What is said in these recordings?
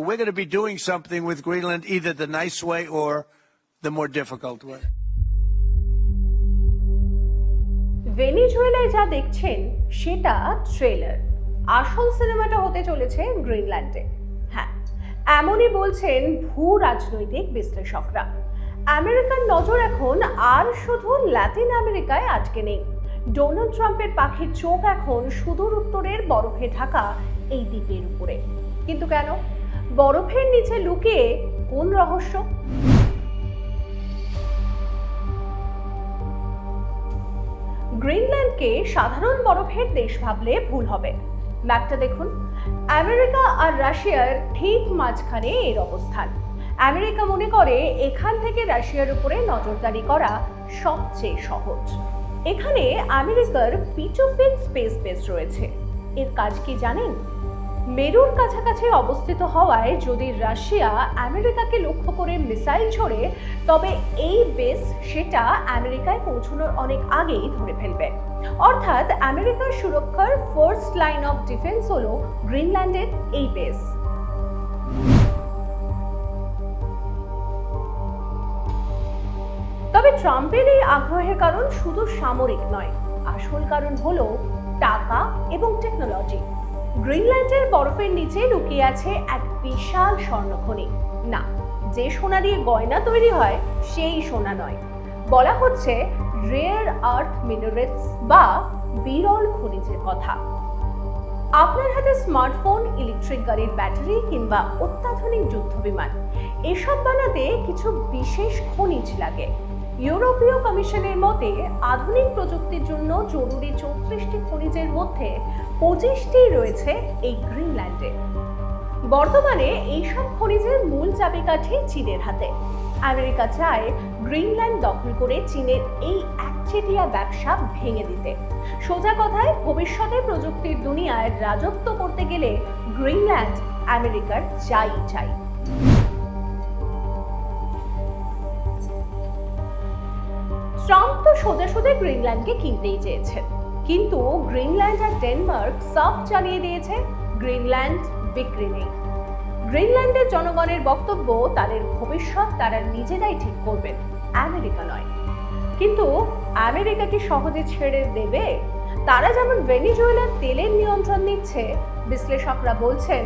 we're going to be doing something with Greenland, either the nice way or the more difficult way. ভেনিজুয়েলায় যা দেখছেন সেটা trailer, আসল সিনেমাটা হতে চলেছে গ্রিনল্যান্ডে। হ্যাঁ, এমনই বলছেন ভূ রাজনৈতিক বিশ্লেষকরা। আমেরিকার নজর এখন আর শুধু ল্যাটিন আমেরিকায় আটকে নেই। ডোনাল্ড ট্রাম্পের পাখির চোখ এখন সুদূর উত্তরের বরফে ঢাকা এই দ্বীপের উপরে। কিন্তু কেন? বরফের নিচে লুকিয়ে কোন রহস্য? গ্রিনল্যান্ডকে সাধারণ বরফের দেশ ভাবলে ভুল হবে। ম্যাপটা দেখুন, আমেরিকা আর রাশিয়ার ঠিক মাঝখানে এর অবস্থান। আমেরিকা মনে করে এখান থেকে রাশিয়ার উপরে নজরদারি করা সবচেয়ে সহজ। এখানে আমেরিকার পিচোফিক স্পেস বেস রয়েছে। এর কাজ কি জানেন? মেরুর কাছাকাছি অবস্থিত হওয়ায় যদি রাশিয়া আমেরিকাকে লক্ষ্য করে মিসাইল ছোড়ে, তবে এই বেস সেটা আমেরিকায় পৌঁছানোর অনেক আগেই ধরে ফেলবে। অর্থাৎ আমেরিকার সুরক্ষার ফার্স্ট লাইন অফ ডিফেন্স হলো গ্রিনল্যান্ডের এই বেস। তবে ট্রাম্পের এই আগ্রহের কারণ শুধু সামরিক নয়, আসল কারণ হলো টাকা এবং টেকনোলজি। গ্রিনল্যান্ডের বরফের নিচে লুকিয়ে আছে এক বিশাল স্বর্ণখনি। না, যে সোনা দিয়ে গয়না তৈরি হয় সেই সোনা নয়, বলা হচ্ছে রেয়ার আর্থ মিনারেলস বা বিরল খনিজের কথা। আপনার হাতে স্মার্টফোন, ইলেকট্রিক গাড়ির ব্যাটারি কিংবা অত্যাধুনিক যুদ্ধবিমান, এসব বানাতে কিছু বিশেষ খনিজ লাগে। ইউরোপীয় কমিশনের মতে আধুনিক প্রযুক্তির জন্য জরুরি 34টি খনিজের মধ্যে 25টি রয়েছে এই গ্রিনল্যান্ডে। বর্তমানে এইসব খনিজের মূল চাবিকাঠি চীনের হাতে। আমেরিকা চায় গ্রিনল্যান্ড দখল করে চীনের এই একচেটিয়া ব্যবসা ভেঙে দিতে। সোজা কথায়, ভবিষ্যতে প্রযুক্তির দুনিয়ায় রাজত্ব করতে গেলে গ্রিনল্যান্ড আমেরিকার চাই। ট্রাম্প তো সোজা গ্রিনল্যান্ডকে কিনতেই চেয়েছেন, কিন্তু গ্রিনল্যান্ড আর ডেনমার্ক সাফ জানিয়ে দিয়েছে গ্রিনল্যান্ড বিক্রি নেই। গ্রিনল্যান্ডের জনগণের বক্তব্য, তাদের ভবিষ্যৎ তারা নিজেরাই ঠিক করবেন, আমেরিকা নয়। কিন্তু আমেরিকা কি সহজে ছেড়ে দেবে? তারা যেমন ভেনিজুয়েলার তেলের নিয়ন্ত্রণ নিচ্ছে, বিশ্লেষকরা বলছেন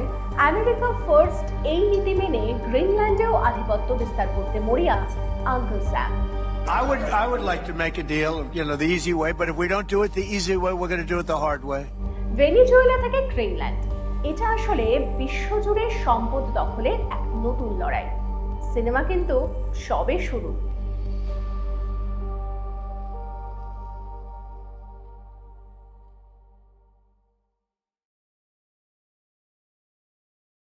আমেরিকা ফার্স্ট এই নীতি মেনে গ্রিনল্যান্ডেও আধিপত্য বিস্তার করতে মরিয়া uncle Sam. I would like to make a deal, the easy way, but if we don't do it the easy way, we're going to do it the hard way. Venezuela থেকে Greenland, এটা আসলে বিশ্বজুড়ে সম্পদ দখলের এক নতুন লড়াই। Cinema কিন্তু সবে শুরু।